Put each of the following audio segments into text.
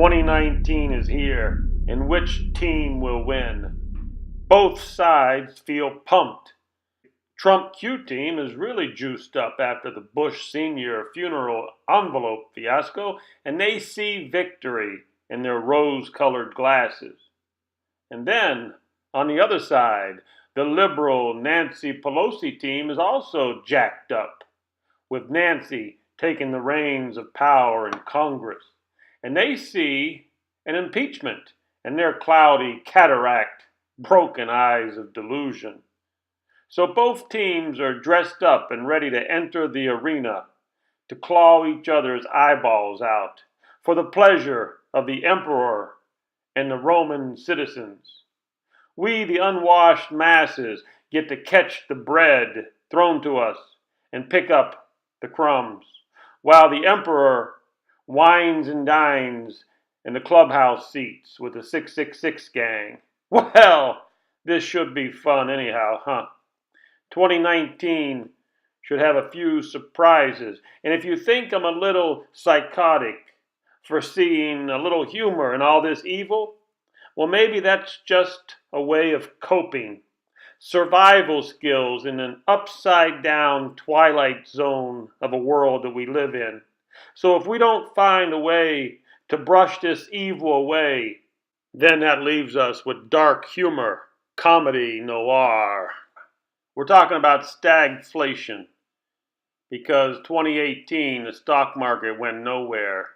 2019 is here, and which team will win? Both sides feel pumped. Trump Q team is really juiced up after the Bush Sr. funeral envelope fiasco, and they see victory in their rose-colored glasses. And then, on the other side, the liberal Nancy Pelosi team is also jacked up, with Nancy taking the reins of power in Congress. And they see an impeachment in their cloudy cataract, broken eyes of delusion. So both teams are dressed up and ready to enter the arena to claw each other's eyeballs out for the pleasure of the emperor and the Roman citizens. We, the unwashed masses, get to catch the bread thrown to us and pick up the crumbs, while the emperor wines and dines in the clubhouse seats with the 666 gang. Well, this should be fun anyhow, huh? 2019 should have a few surprises. And if you think I'm a little psychotic for seeing a little humor in all this evil, well, maybe that's just a way of coping. Survival skills in an upside-down twilight zone of a world that we live in. So if we don't find a way to brush this evil away, then that leaves us with dark humor, comedy noir. We're talking about stagflation, because 2018, the stock market went nowhere.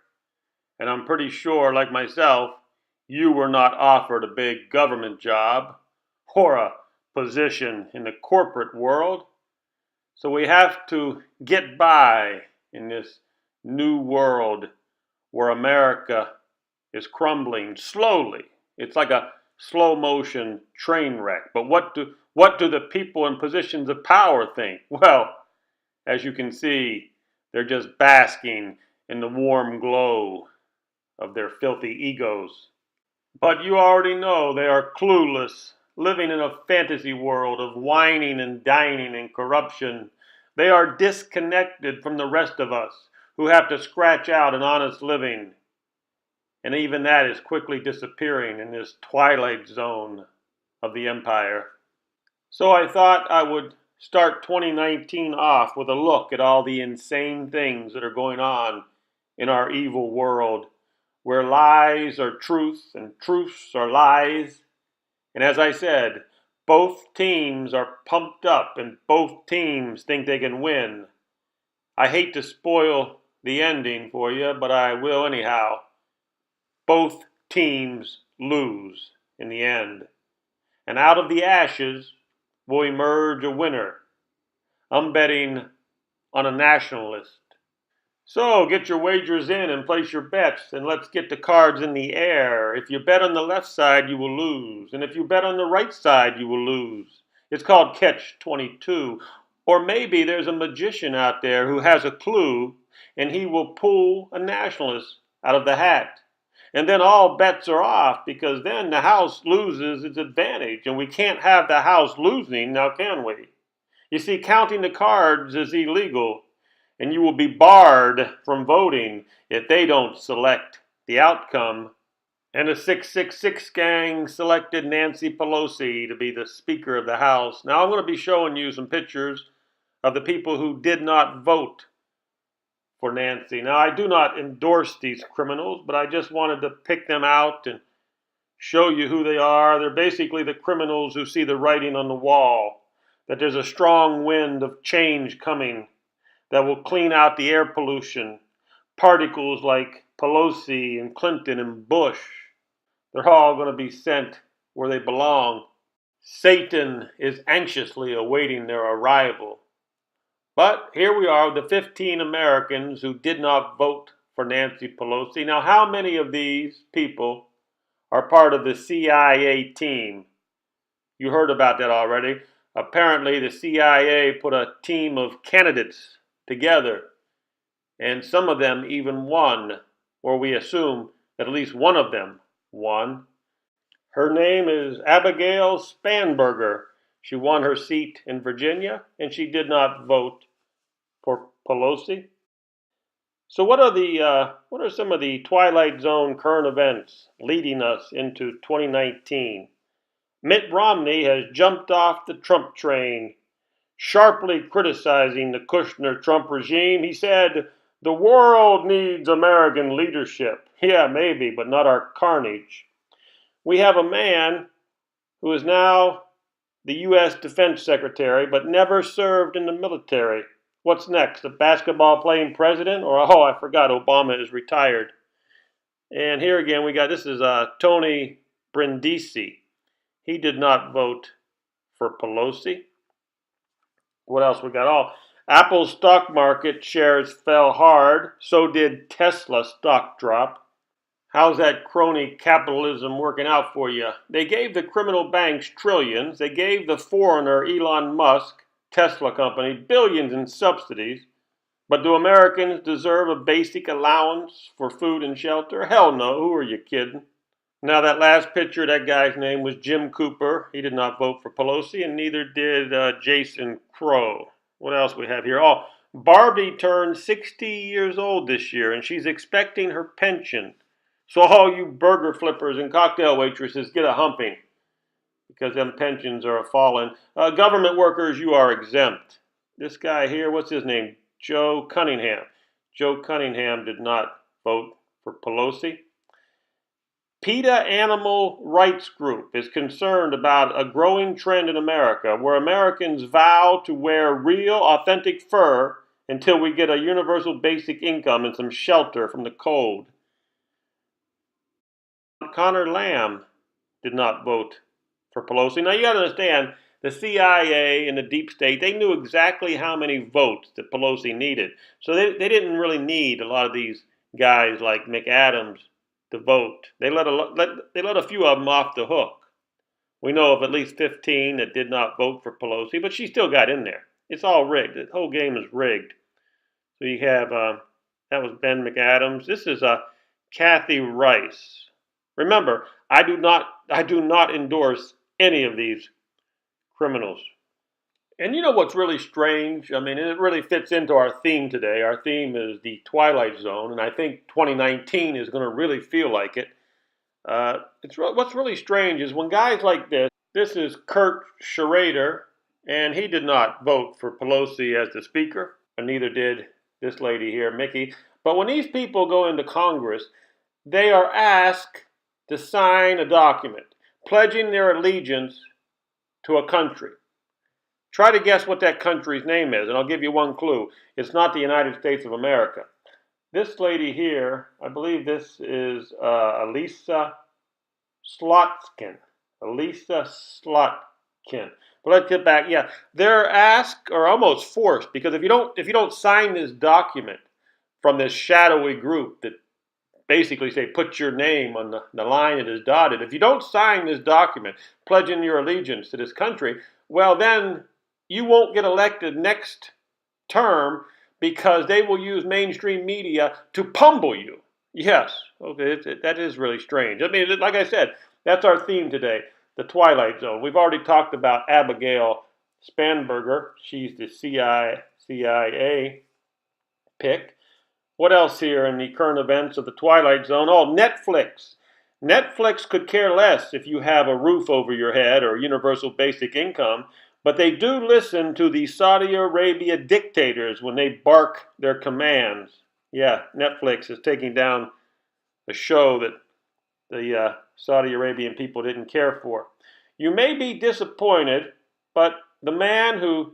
And I'm pretty sure, like myself, you were not offered a big government job or a position in the corporate world. So we have to get by in this new world where America is crumbling slowly. It's like a slow motion train wreck. But what do the people in positions of power think? Well, as you can see, they're just basking in the warm glow of their filthy egos. But you already know they are clueless, living in a fantasy world of whining and dining and corruption. They are disconnected from the rest of us who have to scratch out an honest living. And even that is quickly disappearing in this twilight zone of the empire. So I thought I would start 2019 off with a look at all the insane things that are going on in our evil world, where lies are truth and truths are lies. And as I said, both teams are pumped up and both teams think they can win. I hate to spoil the ending for you, but I will anyhow. Both teams lose in the end. And out of the ashes will emerge a winner. I'm betting on a nationalist. So get your wagers in and place your bets, and let's get the cards in the air. If you bet on the left side, you will lose. And if you bet on the right side, you will lose. It's called Catch-22. Or maybe there's a magician out there who has a clue, and he will pull a nationalist out of the hat. And then all bets are off, because then the House loses its advantage. And we can't have the House losing, now can we? You see, counting the cards is illegal. And you will be barred from voting if they don't select the outcome. And the 666 gang selected Nancy Pelosi to be the Speaker of the House. Now I'm going to be showing you some pictures of the people who did not vote for Nancy. Now I do not endorse these criminals, but I just wanted to pick them out and show you who they are. They're basically the criminals who see the writing on the wall, that there's a strong wind of change coming that will clean out the air pollution. Particles like Pelosi and Clinton and Bush, they're all going to be sent where they belong. Satan is anxiously awaiting their arrival. But here we are, the 15 Americans who did not vote for Nancy Pelosi. Now, how many of these people are part of the CIA team? You heard about that already. Apparently, the CIA put a team of candidates together, and some of them even won, or we assume that at least one of them won. Her name is Abigail Spanberger. She won her seat in Virginia, and she did not vote for Pelosi. So what are some of the Twilight Zone current events leading us into 2019? Mitt Romney has jumped off the Trump train, sharply criticizing the Kushner-Trump regime. He said, "The world needs American leadership." Yeah, maybe, but not our carnage. We have a man who is now the U.S. Defense Secretary, but never served in the military. What's next? A basketball playing president? Or, oh, I forgot, Obama is retired. And here again, we got this is Tony Brindisi. He did not vote for Pelosi. What else we got? Oh, Apple's stock market shares fell hard. So did Tesla stock drop. How's that crony capitalism working out for you? They gave the criminal banks trillions. They gave the foreigner Elon Musk, Tesla company, billions in subsidies. But do Americans deserve a basic allowance for food and shelter? Hell no. Who are you kidding? Now, that last picture, that guy's name was Jim Cooper. He did not vote for Pelosi, and neither did Jason Crow. What else we have here? Oh, Barbie turned 60 years old this year, and she's expecting her pension. So all you burger flippers and cocktail waitresses, get a humping, because them pensions are a falling. Government workers, you are exempt. This guy here, what's his name? Joe Cunningham. Joe Cunningham did not vote for Pelosi. PETA Animal Rights Group is concerned about a growing trend in America where Americans vow to wear real, authentic fur until we get a universal basic income and some shelter from the cold. Connor Lamb did not vote for Pelosi. Now, you got to understand, the CIA and the deep state, they knew exactly how many votes that Pelosi needed. So they didn't really need a lot of these guys like McAdams to vote. They let a few of them off the hook. We know of at least 15 that did not vote for Pelosi, but she still got in there. It's all rigged. The whole game is rigged. So you have, that was Ben McAdams. This is Kathy Rice. Remember, I do not endorse any of these criminals. And you know what's really strange? I mean, it really fits into our theme today. Our theme is the Twilight Zone, and I think 2019 is going to really feel like it. What's really strange is when guys like this is Kurt Schrader, and he did not vote for Pelosi as the speaker, and neither did this lady here, Mickey. But when these people go into Congress, they are asked to sign a document pledging their allegiance to a country. Try to guess what that country's name is, and I'll give you one clue. It's not the United States of America. This lady here, I believe this is Elisa Slotkin. Elisa Slotkin. But let's get back. Yeah, they're asked or almost forced, because if you don't sign this document from this shadowy group that basically say put your name on the line that is dotted, if you don't sign this document pledging your allegiance to this country, well then you won't get elected next term, because they will use mainstream media to pummel you. Yes, okay, that is really strange. I mean, like I said, that's our theme today, the Twilight Zone. We've already talked about Abigail Spanberger. She's the CIA pick. What else here in the current events of the Twilight Zone? Oh, Netflix. Netflix could care less if you have a roof over your head or universal basic income, but they do listen to the Saudi Arabia dictators when they bark their commands. Yeah, Netflix is taking down a show that the Saudi Arabian people didn't care for. You may be disappointed, but the man who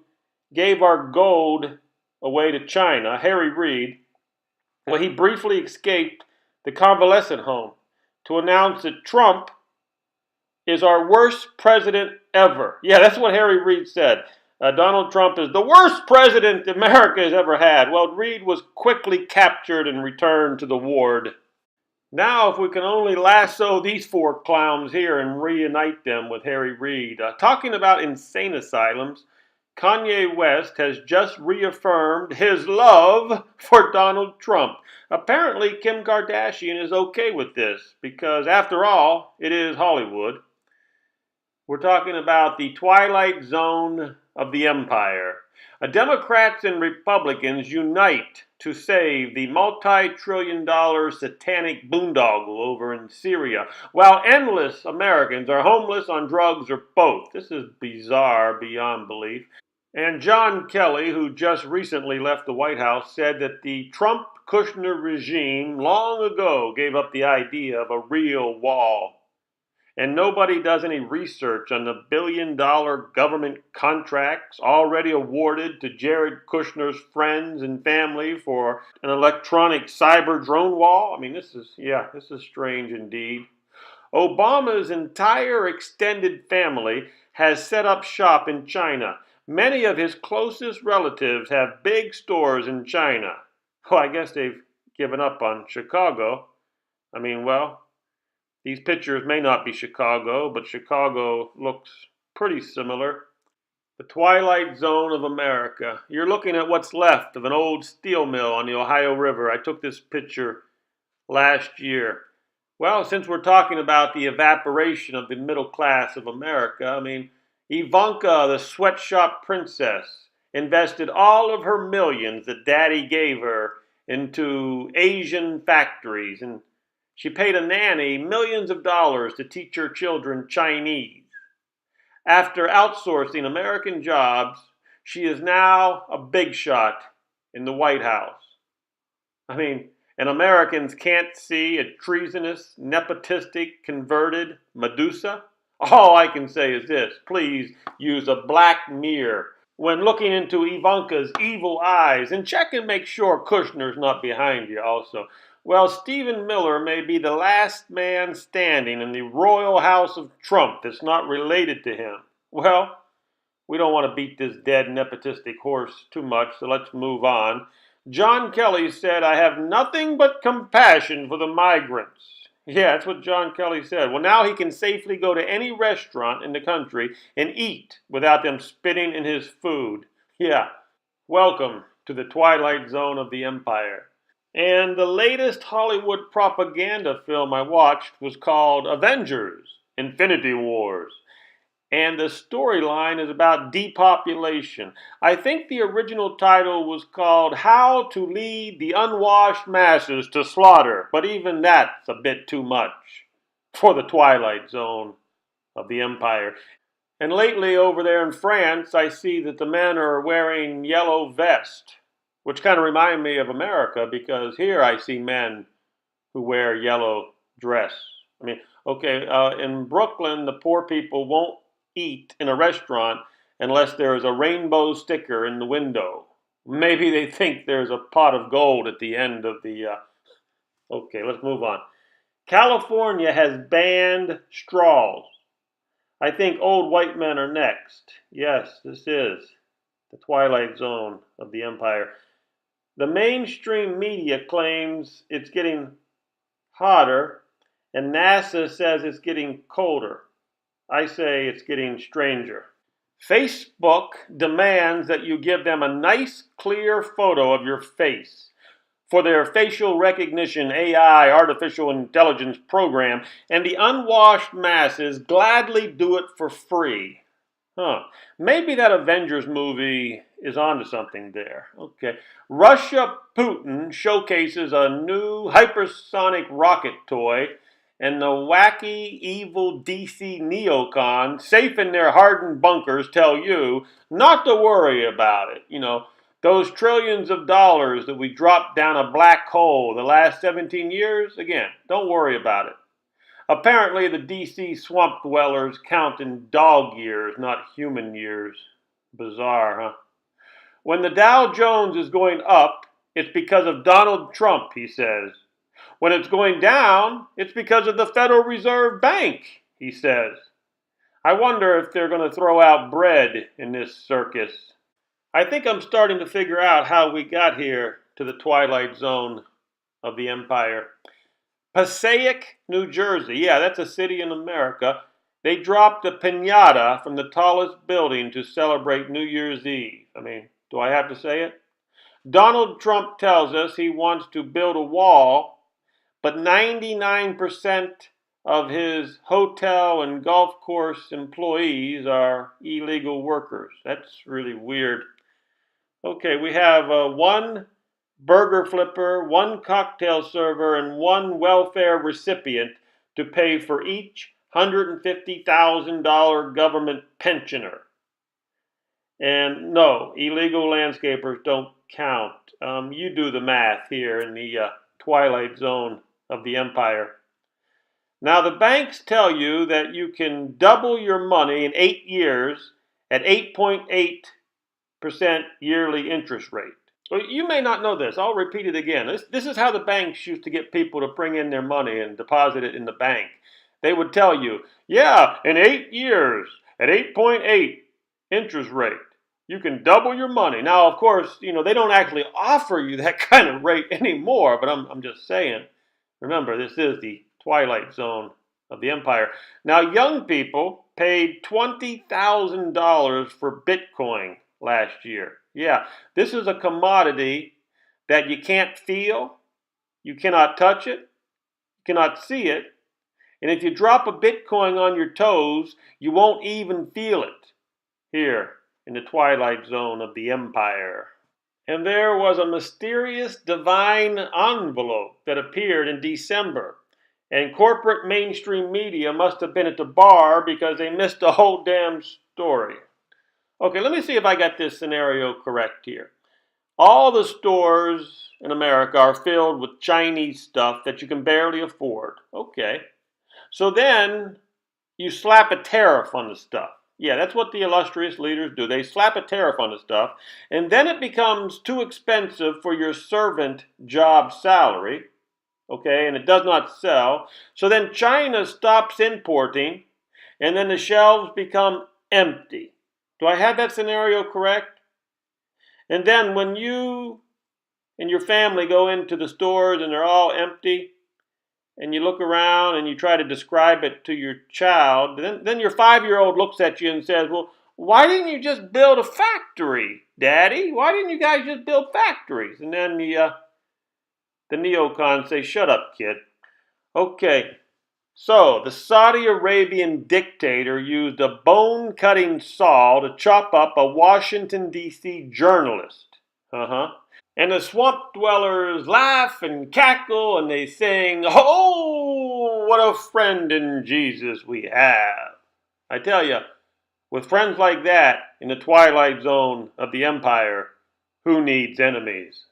gave our gold away to China, Harry Reid, well, he briefly escaped the convalescent home to announce that Trump is our worst president ever. Yeah, that's what Harry Reid said. Donald Trump is the worst president America has ever had. Well, Reid was quickly captured and returned to the ward. Now, if we can only lasso these four clowns here and reunite them with Harry Reid. Talking about insane asylums, Kanye West has just reaffirmed his love for Donald Trump. Apparently, Kim Kardashian is okay with this because, after all, it is Hollywood. We're talking about the Twilight Zone of the empire. Democrats and Republicans unite to save the multi-trillion-dollar satanic boondoggle over in Syria, while endless Americans are homeless, on drugs, or both. This is bizarre beyond belief. And John Kelly, who just recently left the White House, said that the Trump-Kushner regime long ago gave up the idea of a real wall. And nobody does any research on the billion-dollar government contracts already awarded to Jared Kushner's friends and family for an electronic cyber drone wall. I mean, this is strange indeed. Obama's entire extended family has set up shop in China. Many of his closest relatives have big stores in China. Well, I guess they've given up on Chicago. I mean, well, these pictures may not be Chicago, but Chicago looks pretty similar. The Twilight Zone of America. You're looking at what's left of an old steel mill on the Ohio River. I took this picture last year. Well, since we're talking about the evaporation of the middle class of America, I mean, Ivanka, the sweatshop princess, invested all of her millions that daddy gave her into Asian factories, and she paid a nanny millions of dollars to teach her children Chinese. After outsourcing American jobs, she is now a big shot in the White House. I mean, and Americans can't see a treasonous, nepotistic, converted Medusa? All I can say is this: please use a black mirror when looking into Ivanka's evil eyes, and check and make sure Kushner's not behind you also. Well, Stephen Miller may be the last man standing in the royal house of Trump that's not related to him. Well, we don't want to beat this dead nepotistic horse too much, so let's move on. John Kelly said, "I have nothing but compassion for the migrants." Yeah, that's what John Kelly said. Well, now he can safely go to any restaurant in the country and eat without them spitting in his food. Yeah, welcome to the Twilight Zone of the empire. And the latest Hollywood propaganda film I watched was called Avengers: Infinity Wars. And the storyline is about depopulation. I think the original title was called How to Lead the Unwashed Masses to Slaughter, but even that's a bit too much for the Twilight Zone of the empire. And lately over there in France, I see that the men are wearing yellow vests, which kind of remind me of America, because here I see men who wear yellow dress. I mean, okay, in Brooklyn, the poor people won't eat in a restaurant unless there is a rainbow sticker in the window. Maybe they think there's a pot of gold at the end of the... Okay, let's move on. California has banned straws. I think old white men are next. Yes, this is the Twilight Zone of the empire. The mainstream media claims it's getting hotter, and NASA says it's getting colder. I say it's getting stranger. Facebook demands that you give them a nice, clear photo of your face for their facial recognition AI artificial intelligence program, and the unwashed masses gladly do it for free. Maybe that Avengers movie is onto something there. Okay. Russia Putin showcases a new hypersonic rocket toy, and the wacky, evil DC neocons, safe in their hardened bunkers, tell you not to worry about it. You know, those trillions of dollars that we dropped down a black hole the last 17 years, again, don't worry about it. Apparently, the DC swamp dwellers count in dog years, not human years. Bizarre, huh? When the Dow Jones is going up, it's because of Donald Trump, he says. When it's going down, it's because of the Federal Reserve Bank, he says. I wonder if they're going to throw out bread in this circus. I think I'm starting to figure out how we got here to the Twilight Zone of the empire. Passaic, New Jersey. Yeah, that's a city in America. They dropped a piñata from the tallest building to celebrate New Year's Eve. I mean, do I have to say it? Donald Trump tells us he wants to build a wall, but 99% of his hotel and golf course employees are illegal workers. That's really weird. Okay, we have one burger flipper, one cocktail server, and one welfare recipient to pay for each $150,000 government pensioner. And no, illegal landscapers don't count. You do the math here in the twilight zone of the empire. Now, the banks tell you that you can double your money in 8 years at 8.8% yearly interest rate. Well, you may not know this. I'll repeat it again. This is how the banks used to get people to bring in their money and deposit it in the bank. They would tell you, yeah, in 8 years at 8.8 interest rate, you can double your money. Now, of course, they don't actually offer you that kind of rate anymore, but I'm just saying. Remember, this is the twilight zone of the empire. Now, young people paid $20,000 for Bitcoin last year. Yeah, this is a commodity that you can't feel, you cannot touch it, you cannot see it, and if you drop a Bitcoin on your toes, you won't even feel it here in the twilight zone of the empire. And there was a mysterious divine envelope that appeared in December. And corporate mainstream media must have been at the bar because they missed the whole damn story. Okay, let me see if I got this scenario correct here. All the stores in America are filled with Chinese stuff that you can barely afford. Okay. So then you slap a tariff on the stuff. Yeah, that's what the illustrious leaders do. They slap a tariff on the stuff, and then it becomes too expensive for your servant job salary, okay, and it does not sell. So then China stops importing, and then the shelves become empty. Do I have that scenario correct? And then when you and your family go into the stores and they're all empty, and you look around and you try to describe it to your child, then your 5-year-old looks at you and says, well, why didn't you just build a factory, Daddy? Why didn't you guys just build factories? And then the neocons say, shut up, kid. Okay, so the Saudi Arabian dictator used a bone-cutting saw to chop up a Washington, D.C. journalist. And the swamp dwellers laugh and cackle and they sing, oh, what a friend in Jesus we have. I tell you, with friends like that in the twilight zone of the empire, who needs enemies?